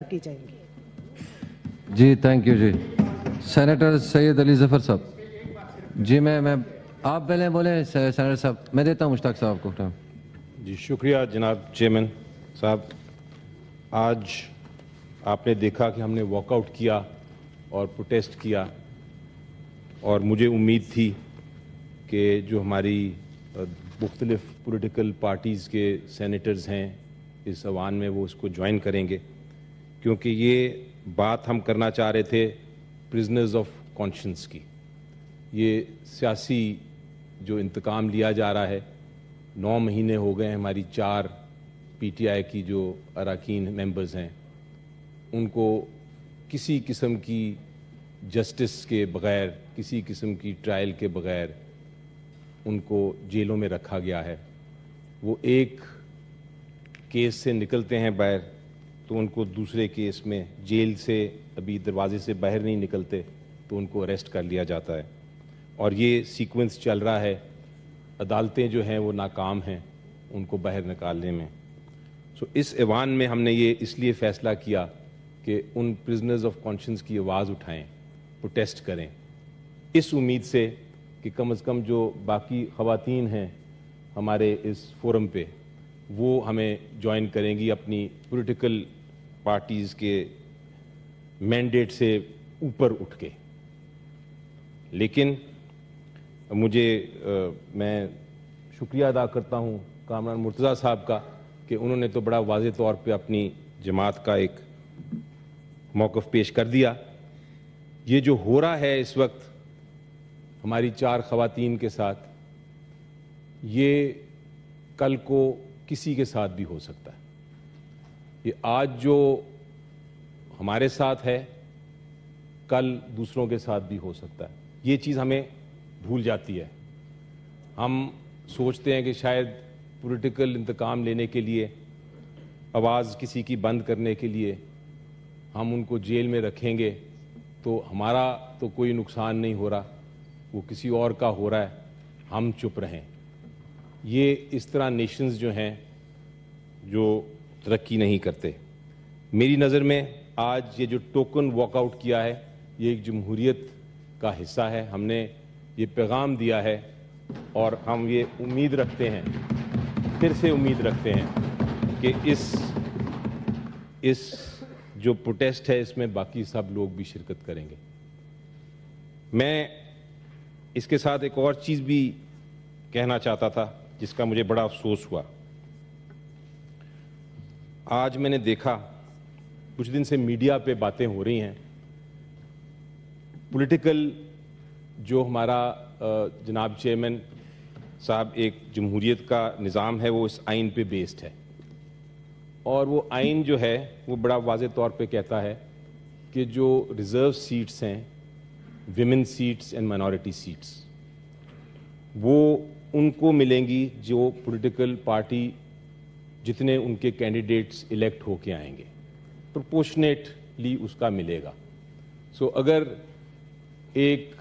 की जाएंगी। जी थैंक यू जी। सेनेटर सैयद अली ज़फ़र साहब। जी मैं आप पहले बोले सेनेटर साहब, मैं देता हूँ मुश्ताक साहब को टाइम। जी शुक्रिया जनाब चेयरमैन साहब। आज आपने देखा कि हमने वॉकआउट किया और प्रोटेस्ट किया, और मुझे उम्मीद थी कि जो हमारी मुख्तलिफ पॉलिटिकल पार्टीज़ के सेनेटर्स हैं इस अवान में वो इसको ज्वाइन करेंगे, क्योंकि ये बात हम करना चाह रहे थे प्रिजनर्स ऑफ कॉन्शियंस की। ये सियासी जो इंतकाम लिया जा रहा है, 9 महीने हो गए हमारी 4 पीटीआई की जो अरकान मेंबर्स हैं उनको किसी किस्म की जस्टिस के बग़ैर, किसी किस्म की ट्रायल के बग़ैर उनको जेलों में रखा गया है। वो एक केस से निकलते हैं बाहर तो उनको दूसरे केस में, जेल से अभी दरवाजे से बाहर नहीं निकलते तो उनको अरेस्ट कर लिया जाता है, और ये सीक्वेंस चल रहा है। अदालतें जो हैं वो नाकाम हैं उनको बाहर निकालने में। इस ऐवान में हमने ये इसलिए फ़ैसला किया कि उन प्रिजनर्स ऑफ कॉन्शियंस की आवाज़ उठाएं, प्रोटेस्ट करें, इस उम्मीद से कि कम से कम जो बाकी ख़वातीन हैं हमारे इस फोरम पे वो हमें ज्वाइन करेंगी अपनी पॉलिटिकल पार्टीज़ के मैंडेट से ऊपर उठ के। लेकिन मैं शुक्रिया अदा करता हूँ कामरान मुर्तज़ा साहब का कि उन्होंने तो बड़ा वाज़ेह तौर पे अपनी जमात का एक मौक़िफ़ पेश कर दिया। ये जो हो रहा है इस वक्त हमारी 4 ख़वातीन के साथ, ये कल को किसी के साथ भी हो सकता है। ये आज जो हमारे साथ है कल दूसरों के साथ भी हो सकता है। ये चीज़ हमें भूल जाती है। हम सोचते हैं कि शायद पॉलिटिकल इंतकाम लेने के लिए, आवाज़ किसी की बंद करने के लिए हम उनको जेल में रखेंगे तो हमारा तो कोई नुकसान नहीं हो रहा, वो किसी और का हो रहा है, हम चुप रहें। ये इस तरह नेशंस जो हैं जो तरक्की नहीं करते। मेरी नज़र में आज ये जो टोकन वॉकआउट किया है ये एक जमहूरियत का हिस्सा है। हमने ये पैगाम दिया है और हम ये उम्मीद रखते हैं, फिर से उम्मीद रखते हैं कि इस जो प्रोटेस्ट है इसमें बाकी सब लोग भी शिरकत करेंगे। मैं इसके साथ एक और चीज़ भी कहना चाहता था जिसका मुझे बड़ा अफसोस हुआ। आज मैंने देखा कुछ दिन से मीडिया पे बातें हो रही हैं, पॉलिटिकल जो हमारा जनाब चेयरमैन साहब एक जमहूरियत का निज़ाम है वो इस आइन पे बेस्ड है, और वो आइन जो है वो बड़ा वाज़ेह तौर पे कहता है कि जो रिज़र्व सीट्स हैं, women seats and minority seats, वो उनको मिलेंगी जो पॉलिटिकल पार्टी जितने उनके कैंडिडेट्स इलेक्ट होके आएंगे, प्रोपोर्शनेटली उसका मिलेगा। अगर एक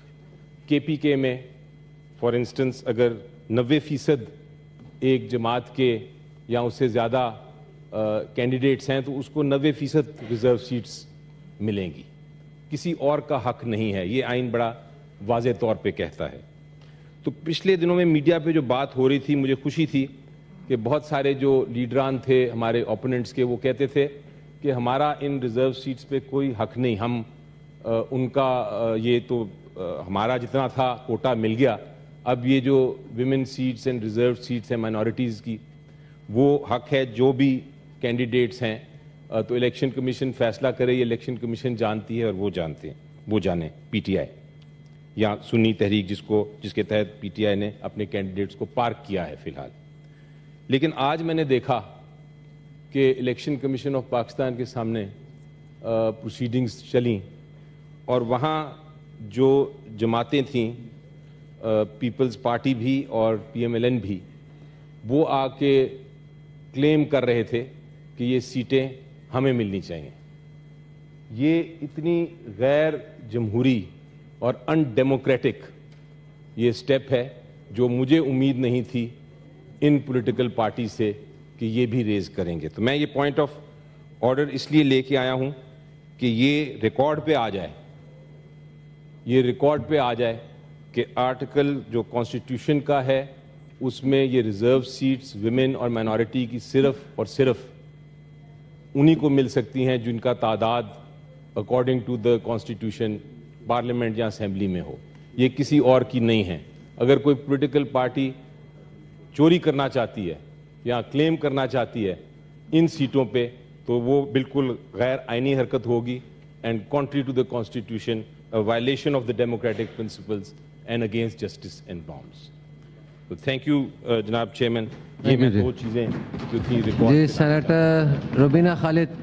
केपीके में फॉर इंस्टेंस अगर 90% एक जमात के या उससे ज़्यादा कैंडिडेट्स हैं तो उसको 90% रिज़र्व सीट्स मिलेंगी, किसी और का हक नहीं है। ये आइन बड़ा वाज़ेह तौर पे कहता है। तो पिछले दिनों में मीडिया पे जो बात हो रही थी, मुझे खुशी थी कि बहुत सारे जो लीडरान थे हमारे ओपोनेंट्स के, वो कहते थे कि हमारा इन रिज़र्व सीट्स पे कोई हक नहीं, हम उनका ये तो हमारा जितना था कोटा मिल गया, अब ये जो women seats and reserve seats हैं माइनॉरिटीज़ की, वो हक है जो भी कैंडिडेट्स हैं तो इलेक्शन कमीशन फैसला करे। ये इलेक्शन कमीशन जानती है और वो जानते हैं, वो जाने पीटीआई या सुन्नी तहरीक जिसके तहत पीटीआई ने अपने कैंडिडेट्स को पार्क किया है फ़िलहाल। लेकिन आज मैंने देखा कि इलेक्शन कमीशन ऑफ पाकिस्तान के सामने प्रोसीडिंग्स चली और वहाँ जो जमातें थीं, पीपल्स पार्टी भी और पीएमएलएन भी, वो आके क्लेम कर रहे थे कि ये सीटें हमें मिलनी चाहिए। ये इतनी गैर जमहूरी और अनडेमोक्रेटिक ये स्टेप है जो मुझे उम्मीद नहीं थी इन पॉलिटिकल पार्टी से कि ये भी रेज करेंगे। तो मैं ये पॉइंट ऑफ آرڈر اس لیے لے کے آیا ہوں کہ یہ ریکارڈ پہ آ جائے، یہ ریکارڈ پہ آ جائے کہ آرٹیکل جو کانسٹیٹیوشن کا ہے اس میں یہ ریزرو سیٹس ویمن اور مائنورٹی کی صرف اور صرف انہی کو مل سکتی ہیں جن کا تعداد according to the constitution parliament یا اسمبلی میں ہو، یہ کسی اور کی نہیں ہے۔ اگر کوئی پولیٹیکل پارٹی چوری کرنا چاہتی ہے یا کلیم کرنا چاہتی ہے ان سیٹوں پہ تو وہ بالکل غیر آئینی حرکت ہوگی and contrary to the constitution, violation of the democratic principles and against justice and norms. تو تھینک یو جناب چیئرمین، یہ میں دو چیزیں جو تھیں ریکارڈ جی سینیٹر روبینہ خالد